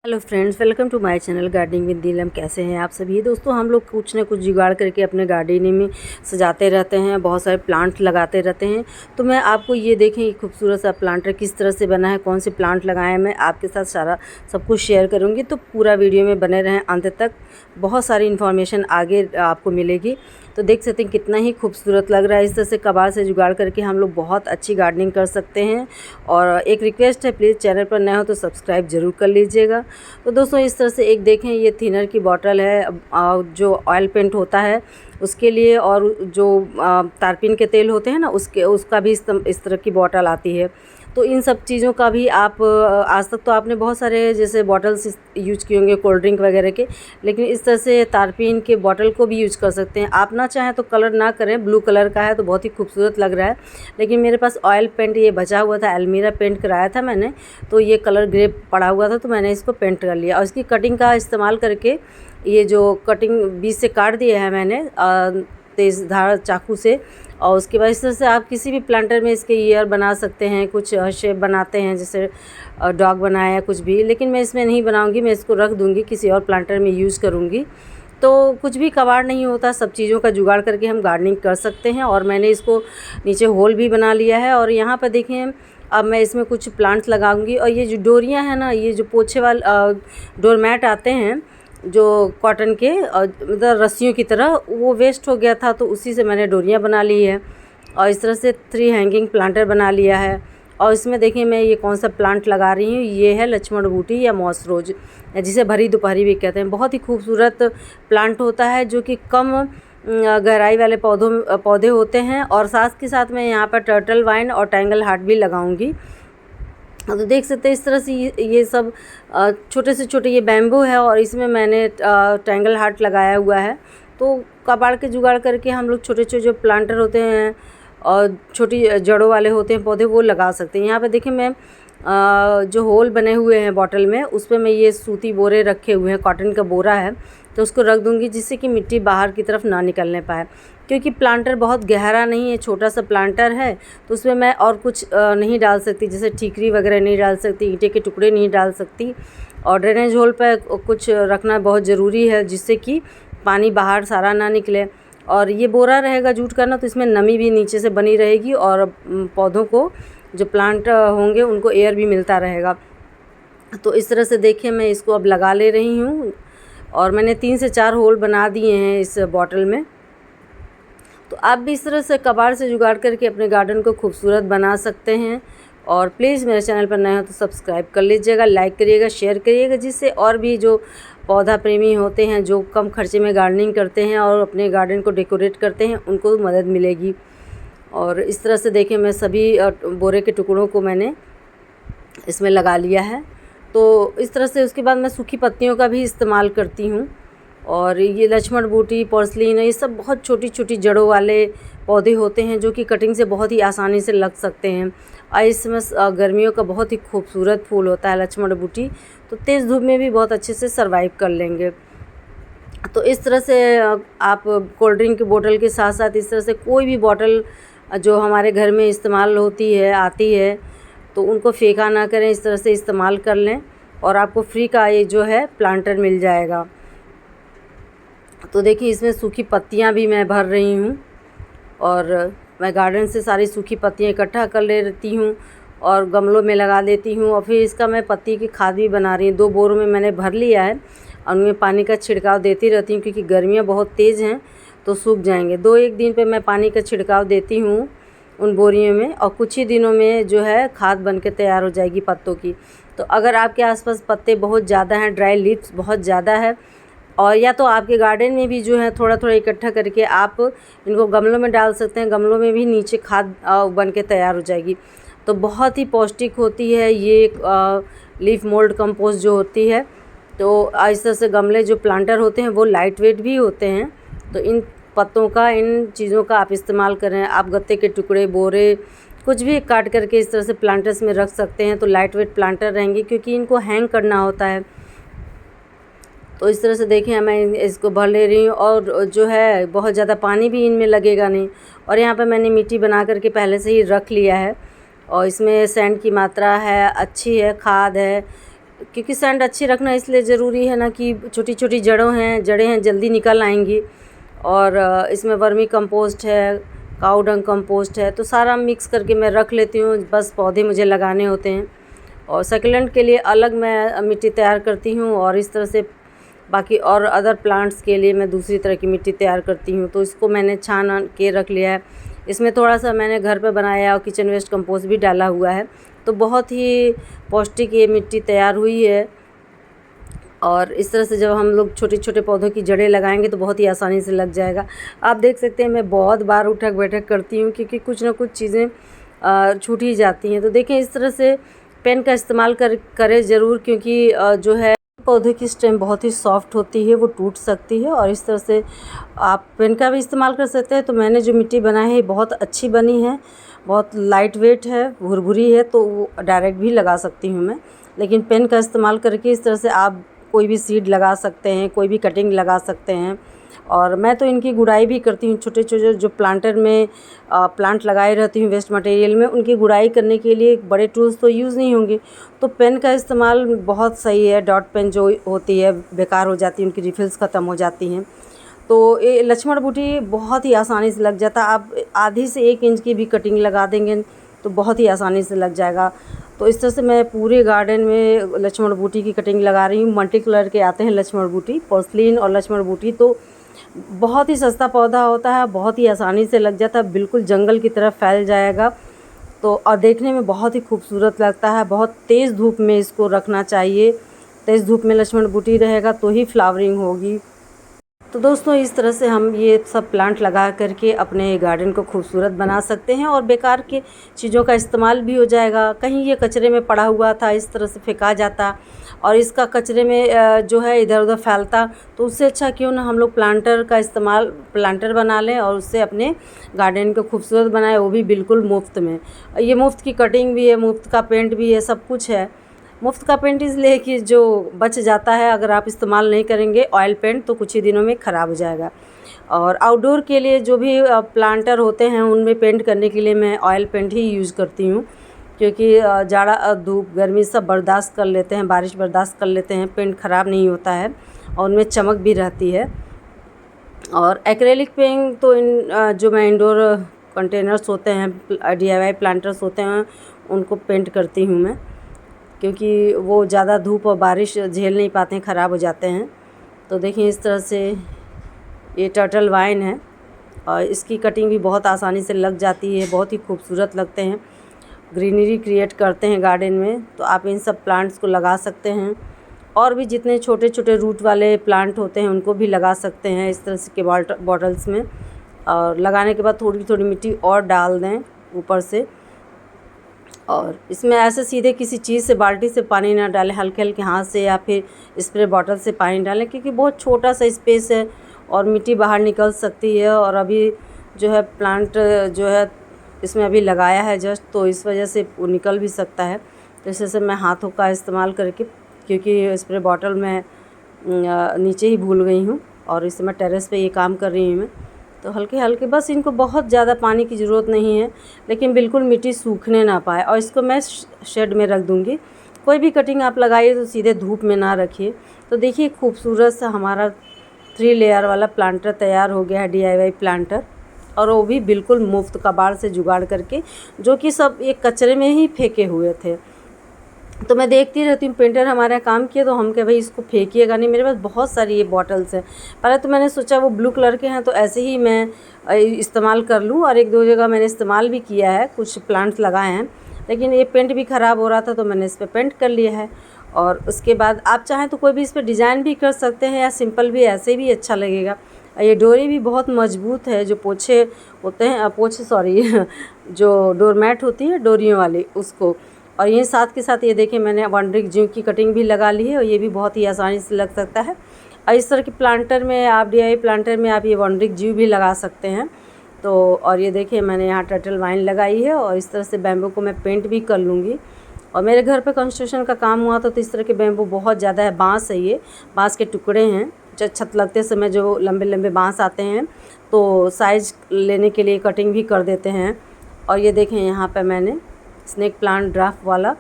Hello friends, welcome to my channel gardening with Neelam. कैसे हैं आप सभी दोस्तों। हम लोग कुछ ना कुछ जुगाड़ करके अपने गार्डनिंग में सजाते रहते हैं, बहुत सारे प्लांट लगाते रहते हैं। तो मैं आपको ये देखें ये खूबसूरत सा प्लांटर किस तरह से बना है, कौन से प्लांट लगाए हैं, मैं आपके साथ सारा सब कुछ शेयर करूँगी। तो पूरा वीडियो में बने रहें अंत तक, बहुत सारी इन्फॉर्मेशन आगे आपको मिलेगी। तो देख सकते हैं कितना ही खूबसूरत लग रहा है। इस तरह से कबाड़ से जुगाड़ करके हम लोग बहुत अच्छी गार्डनिंग कर सकते हैं। और एक रिक्वेस्ट है, प्लीज़ चैनल पर नए हो तो सब्सक्राइब ज़रूर कर लीजिएगा। तो दोस्तों इस तरह से एक देखें, ये थिनर की बॉटल है जो ऑयल पेंट होता है उसके लिए, और जो तारपीन के तेल होते हैं ना उसका भी इस तरह की बॉटल आती है। तो इन सब चीज़ों का भी आप आज तक तो आपने बहुत सारे जैसे बॉटल्स यूज किए होंगे कोल्ड ड्रिंक वगैरह के, लेकिन इस तरह से तारपीन के बॉटल को भी यूज कर सकते हैं। आप ना चाहें तो कलर ना करें, ब्लू कलर का है तो बहुत ही खूबसूरत लग रहा है, लेकिन मेरे पास ऑयल पेंट ये बचा हुआ था, एल्मीरा पेंट कराया था मैंने, तो ये कलर ग्रे पड़ा हुआ था तो मैंने इसको पेंट कर लिया। और इसकी कटिंग का इस्तेमाल करके ये जो कटिंग बीच से काट दिया है मैंने तेज़ धार चाकू से, और उसके बाद इस तरह से आप किसी भी प्लांटर में इसके ईयर बना सकते हैं। कुछ शेप बनाते हैं जैसे डॉग बनाया या कुछ भी, लेकिन मैं इसमें नहीं बनाऊंगी, मैं इसको रख दूंगी, किसी और प्लांटर में यूज़ करूंगी। तो कुछ भी कबाड़ नहीं होता, सब चीज़ों का जुगाड़ करके हम गार्डनिंग कर सकते हैं। और मैंने इसको नीचे होल भी बना लिया है। और यहाँ पर देखें, अब मैं इसमें कुछ प्लांट्स लगाऊंगी। और ये जो डोरियाँ हैं ना, ये जो पोछे वाले डोरमैट आते हैं जो कॉटन के मतलब रस्सियों की तरह, वो वेस्ट हो गया था तो उसी से मैंने डोरियाँ बना ली है। और इस तरह से 3 हैंगिंग प्लांटर बना लिया है। और इसमें देखिए मैं ये कौन सा प्लांट लगा रही हूँ, ये है लक्ष्मण बूटी या मॉस रोज, जिसे भरी दोपहरी भी कहते हैं। बहुत ही खूबसूरत प्लांट होता है जो कि कम गहराई वाले पौधे होते हैं। और साथ के साथ मैं यहाँ पर टर्टल वाइन और टैंगल हार्ट भी लगाऊंगी। तो देख सकते हैं इस तरह से ये सब छोटे से छोटे ये बैम्बू है और इसमें मैंने टैंगल हार्ट लगाया हुआ है। तो कबाड़ के जुगाड़ करके हम लोग छोटे छोटे जो प्लांटर होते हैं और छोटी जड़ों वाले होते हैं पौधे, वो लगा सकते हैं। यहाँ पे देखिए मैं जो होल बने हुए हैं बॉटल में, उस पर मैं ये सूती बोरे रखे हुए हैं, कॉटन का बोरा है, तो उसको रख दूँगी जिससे कि मिट्टी बाहर की तरफ ना निकलने पाए। क्योंकि प्लांटर बहुत गहरा नहीं है, छोटा सा प्लांटर है, तो उसमें मैं और कुछ नहीं डाल सकती, जैसे ठीकरी वगैरह नहीं डाल सकती, ईंटे के टुकड़े नहीं डाल सकती। और ड्रेनेज होल पर कुछ रखना बहुत ज़रूरी है जिससे कि पानी बाहर सारा ना निकले। और ये बोरा रहेगा जूट का ना, तो इसमें नमी भी नीचे से बनी रहेगी और पौधों को, जो प्लांट होंगे उनको एयर भी मिलता रहेगा। तो इस तरह से देखिए मैं इसको अब लगा ले रही हूँ। और मैंने 3 से 4 होल बना दिए हैं इस बॉटल में। तो आप भी इस तरह से कबाड़ से जुगाड़ करके अपने गार्डन को खूबसूरत बना सकते हैं। और प्लीज़ मेरे चैनल पर नए हो तो सब्सक्राइब कर लीजिएगा, लाइक करिएगा, शेयर करिएगा, जिससे और भी जो पौधा प्रेमी होते हैं जो कम खर्चे में गार्डनिंग करते हैं और अपने गार्डन को डेकोरेट करते हैं, उनको मदद मिलेगी। और इस तरह से देखिए मैं सभी बोरे के टुकड़ों को मैंने इसमें लगा लिया है। तो इस तरह से उसके बाद मैं सूखी पत्तियों का भी इस्तेमाल करती हूँ। और ये लक्ष्मण बूटी, पोर्सलिन, ये सब बहुत छोटी छोटी जड़ों वाले पौधे होते हैं जो कि कटिंग से बहुत ही आसानी से लग सकते हैं। और इसमें गर्मियों का बहुत ही खूबसूरत फूल होता है लक्ष्मण बूटी, तो तेज़ धूप में भी बहुत अच्छे से सर्वाइव कर लेंगे। तो इस तरह से आप कोल्ड ड्रिंक की बोतल के साथ साथ इस तरह से कोई भी बोतल जो हमारे घर में इस्तेमाल होती है आती है, तो उनको फेंका ना करें, इस तरह से इस्तेमाल कर लें और आपको फ्री का ये जो है प्लांटर मिल जाएगा। तो देखिए इसमें सूखी पत्तियां भी मैं भर रही हूँ और मैं गार्डन से सारी सूखी पत्तियां इकट्ठा कर लेती हूँ और गमलों में लगा देती हूँ। और फिर इसका मैं पत्ती की खाद भी बना रही हूँ। 2 बोरों में मैंने भर लिया है और उनमें पानी का छिड़काव देती रहती हूँ, क्योंकि गर्मियाँ बहुत तेज़ हैं तो सूख जाएंगे। 2-1 दिन पे मैं पानी का छिड़काव देती हूँ उन बोरियों में, और कुछ ही दिनों में जो है खाद बन के तैयार हो जाएगी पत्तों की। तो अगर आपके आसपास पत्ते बहुत ज़्यादा हैं, ड्राई लीव्स बहुत ज़्यादा है, और या तो आपके गार्डन में भी जो है थोड़ा थोड़ा इकट्ठा करके आप इनको गमलों में डाल सकते हैं, गमलों में भी नीचे खाद बन के तैयार हो जाएगी। तो बहुत ही पौष्टिक होती है ये लीफ मोल्ड कंपोस्ट जो होती है। तो इस तरह से गमले जो प्लांटर होते हैं वो लाइट वेट भी होते हैं, तो इन पत्तों का, इन चीज़ों का आप इस्तेमाल करें। आप गत्ते के टुकड़े, बोरे, कुछ भी काट करके इस तरह से प्लांटर्स में रख सकते हैं, तो लाइट वेट प्लांटर रहेंगे, क्योंकि इनको हैंग करना होता है। तो इस तरह से देखिए मैं इसको भर ले रही हूँ और जो है बहुत ज़्यादा पानी भी इनमें लगेगा नहीं। और यहाँ पे मैंने मिट्टी बना करके पहले से ही रख लिया है और इसमें सैंड की मात्रा है, अच्छी है, खाद है, क्योंकि सैंड अच्छी रखना इसलिए ज़रूरी है ना कि छोटी छोटी जड़ें हैं जल्दी निकल आएंगी। और इसमें वर्मी कंपोस्ट है, काऊ डंग कंपोस्ट है, तो सारा मिक्स करके मैं रख लेती हूँ। बस पौधे मुझे लगाने होते हैं। और सक्यूलेंट के लिए अलग मैं मिट्टी तैयार करती हूँ, और इस तरह से बाकी और अदर प्लांट्स के लिए मैं दूसरी तरह की मिट्टी तैयार करती हूँ। तो इसको मैंने छान के रख लिया है। इसमें थोड़ा सा मैंने घर पे बनाया और किचन वेस्ट कंपोस्ट भी डाला हुआ है। तो बहुत ही पौष्टिक ये मिट्टी तैयार हुई है। और इस तरह से जब हम लोग छोटे छोटे पौधों की जड़ें लगाएंगे तो बहुत ही आसानी से लग जाएगा। आप देख सकते हैं मैं बहुत बार उठक बैठक करती हूँ, क्योंकि कुछ ना कुछ चीज़ें छूट ही जाती हैं। तो देखें, इस तरह से पेन का इस्तेमाल करें ज़रूर, क्योंकि जो है पौधे की स्टेम बहुत ही सॉफ्ट होती है, वो टूट सकती है। और इस तरह से आप पेन का भी इस्तेमाल कर सकते हैं। तो मैंने जो मिट्टी बनाई है बहुत अच्छी बनी है, बहुत लाइट वेट है, भुरभुरी है, तो वो डायरेक्ट भी लगा सकती हूँ मैं। लेकिन पेन का इस्तेमाल करके इस तरह से आप कोई भी सीड लगा सकते हैं, कोई भी कटिंग लगा सकते हैं। और मैं तो इनकी गुड़ाई भी करती हूँ। छोटे छोटे जो प्लांटर में प्लांट लगाए रहती हूँ वेस्ट मटेरियल में, उनकी गुड़ाई करने के लिए बड़े टूल्स तो यूज़ नहीं होंगे, तो पेन का इस्तेमाल बहुत सही है। डॉट पेन जो होती है बेकार हो जाती है, उनकी रिफिल्स ख़त्म हो जाती हैं। तो ये लक्ष्मण बूटी बहुत ही आसानी से लग जाता है। आप आधी से 1 इंच की भी कटिंग लगा देंगे तो बहुत ही आसानी से लग जाएगा। तो इस तरह से मैं पूरे गार्डन में लक्ष्मण बूटी की कटिंग लगा रही हूँ। मल्टी कलर के आते हैं लक्ष्मण बूटी, पोर्सलिन और लक्ष्मण बूटी। तो बहुत ही सस्ता पौधा होता है, बहुत ही आसानी से लग जाता है, बिल्कुल जंगल की तरह फैल जाएगा। तो और देखने में बहुत ही खूबसूरत लगता है। बहुत तेज़ धूप में इसको रखना चाहिए। तेज़ धूप में लक्ष्मण बूटी रहेगा तो ही फ्लावरिंग होगी। तो दोस्तों, इस तरह से हम ये सब प्लांट लगा करके अपने गार्डन को खूबसूरत बना सकते हैं, और बेकार के चीज़ों का इस्तेमाल भी हो जाएगा। कहीं ये कचरे में पड़ा हुआ था, इस तरह से फेंका जाता और इसका कचरे में जो है इधर उधर फैलता, तो उससे अच्छा क्यों ना हम लोग प्लांटर बना लें और उससे अपने गार्डन को खूबसूरत बनाएं, वो भी बिल्कुल मुफ्त में। ये मुफ्त की कटिंग भी है, मुफ्त का पेंट भी है, सब कुछ है। मुफ्त का पेंट इसलिए कि जो बच जाता है, अगर आप इस्तेमाल नहीं करेंगे ऑयल पेंट, तो कुछ ही दिनों में ख़राब हो जाएगा। और आउटडोर के लिए जो भी प्लांटर होते हैं, उनमें पेंट करने के लिए मैं ऑयल पेंट ही यूज़ करती हूँ, क्योंकि जाड़ा धूप गर्मी सब बर्दाश्त कर लेते हैं, बारिश बर्दाश्त कर लेते हैं, पेंट ख़राब नहीं होता है और उनमें चमक भी रहती है। और एक्रेलिक पेंट तो जो मैं इंडोर कंटेनर्स होते हैं, DIY प्लांटर्स होते हैं, उनको पेंट करती हूँ मैं, क्योंकि वो ज़्यादा धूप और बारिश झेल नहीं पाते हैं, ख़राब हो जाते हैं। तो देखिए, इस तरह से ये टर्टल वाइन है और इसकी कटिंग भी बहुत आसानी से लग जाती है, बहुत ही खूबसूरत लगते हैं, ग्रीनरी क्रिएट करते हैं गार्डन में। तो आप इन सब प्लांट्स को लगा सकते हैं, और भी जितने छोटे छोटे रूट वाले प्लांट होते हैं उनको भी लगा सकते हैं इस तरह से के बॉटल्स में। और लगाने के बाद थोड़ी थोड़ी मिट्टी और डाल दें ऊपर से, और इसमें ऐसे सीधे किसी चीज़ से, बाल्टी से पानी ना डालें, हल्के हल्के हाथ से या फिर स्प्रे बॉटल से पानी डालें, क्योंकि बहुत छोटा सा स्पेस है और मिट्टी बाहर निकल सकती है। और अभी जो है प्लांट जो है इसमें अभी लगाया है जस्ट, तो इस वजह से वो निकल भी सकता है। तो इस वजह से मैं हाथों का इस्तेमाल करके, क्योंकि स्प्रे बॉटल मैं नीचे ही भूल गई हूँ और इस समय टेरेस पे ये काम कर रही हूँ मैं, तो हल्के हल्के, बस इनको बहुत ज़्यादा पानी की ज़रूरत नहीं है, लेकिन बिल्कुल मिट्टी सूखने ना पाए। और इसको मैं शेड में रख दूँगी। कोई भी कटिंग आप लगाइए तो सीधे धूप में ना रखिए। तो देखिए, खूबसूरत सा हमारा 3 लेयर वाला प्लांटर तैयार हो गया है, DIY प्लांटर, और वो भी बिल्कुल मुफ्त कबाड़ से जुगाड़ करके, जो कि सब एक कचरे में ही फेंके हुए थे। तो मैं देखती रहती हूँ, पेंटर हमारा काम किया, तो हम कहे भाई इसको फेंकिएगा नहीं। मेरे पास बहुत सारी ये बॉटल्स हैं। पहले तो मैंने सोचा वो ब्लू कलर के हैं तो ऐसे ही मैं इस्तेमाल कर लूँ, और 1-2 जगह मैंने इस्तेमाल भी किया है, कुछ प्लांट्स लगाए हैं, लेकिन ये पेंट भी ख़राब हो रहा था तो मैंने इस पर पेंट कर लिया है। और उसके बाद आप चाहें तो कोई भी इस पर डिज़ाइन भी कर सकते हैं, या सिंपल भी ऐसे भी अच्छा लगेगा। ये डोरी भी बहुत मजबूत है, जो पोछे होते हैं, जो डोरमैट होती है डोरियों वाली, उसको। और ये साथ के साथ ये देखिए, मैंने वनड्रिक जू की कटिंग भी लगा ली है, और ये भी बहुत ही आसानी से लग सकता है। और इस तरह के प्लांटर में आप DIY प्लांटर में आप ये वनड्रिक जू भी लगा सकते हैं। तो और ये देखिए, मैंने यहाँ टर्टल वाइन लगाई है, और इस तरह से बैम्बू को मैं पेंट भी कर लूँगी। और मेरे घर पे कंस्ट्रक्शन का काम हुआ था, तो इस तरह के बैम्बू बहुत ज़्यादा है। बाँस है, ये बाँस के टुकड़े हैं, छत लगते समय जो लंबे लंबे बाँस आते हैं, तो साइज़ लेने के लिए कटिंग भी कर देते हैं। और ये देखें, यहाँ पर मैंने स्नेक प्लांट ड्राफ्ट वाला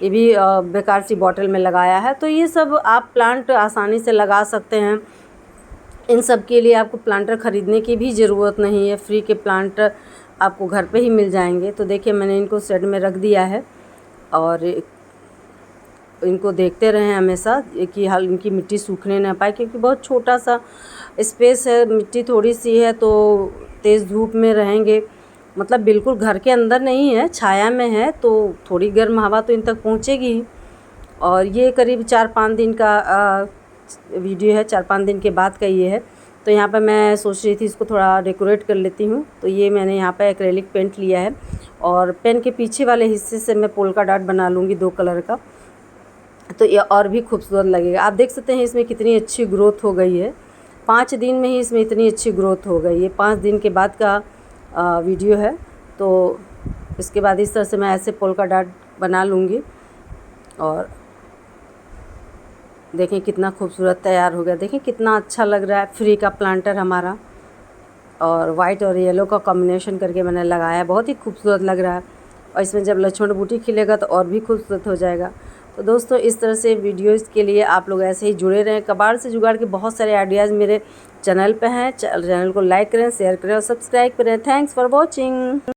ये भी बेकार सी बॉटल में लगाया है। तो ये सब आप प्लांट आसानी से लगा सकते हैं। इन सब के लिए आपको प्लांटर ख़रीदने की भी ज़रूरत नहीं है, फ्री के प्लांट आपको घर पे ही मिल जाएंगे। तो देखिए मैंने इनको शेड में रख दिया है और इनको देखते रहें हमेशा कि हाल इनकी मिट्टी सूखने ना पाए, क्योंकि बहुत छोटा सा स्पेस है, मिट्टी थोड़ी सी है, तो तेज़ धूप में रहेंगे, मतलब बिल्कुल घर के अंदर नहीं है, छाया में है, तो थोड़ी गर्म हवा तो इन तक पहुँचेगी ही। और ये करीब 4-5 दिन का वीडियो है, 4-5 दिन के बाद का ये है। तो यहाँ पर मैं सोच रही थी इसको थोड़ा डेकोरेट कर लेती हूँ। तो ये मैंने यहाँ पर एक्रेलिक पेंट लिया है और पेन के पीछे वाले हिस्से से मैं पोल्का डॉट बना लूँगी 2 कलर का, तो ये और भी खूबसूरत लगेगा। आप देख सकते हैं इसमें कितनी अच्छी ग्रोथ हो गई है, 5 दिन में ही इसमें इतनी अच्छी ग्रोथ हो गई है। 5 दिन के बाद का वीडियो है। तो इसके बाद इस तरह से मैं ऐसे पोल्का डॉट बना लूँगी और देखें कितना खूबसूरत तैयार हो गया। देखें कितना अच्छा लग रहा है फ्री का प्लांटर हमारा, और वाइट और येलो का कॉम्बिनेशन करके मैंने लगाया है, बहुत ही खूबसूरत लग रहा है। और इसमें जब लक्ष्मण बूटी खिलेगा तो और भी खूबसूरत हो जाएगा। तो दोस्तों इस तरह से वीडियोज़ के लिए आप लोग ऐसे ही जुड़े रहें। कबाड़ से जुगाड़ के बहुत सारे आइडियाज़ मेरे चैनल पे हैं। चैनल को लाइक करें, शेयर करें और सब्सक्राइब करें। Thanks for watching.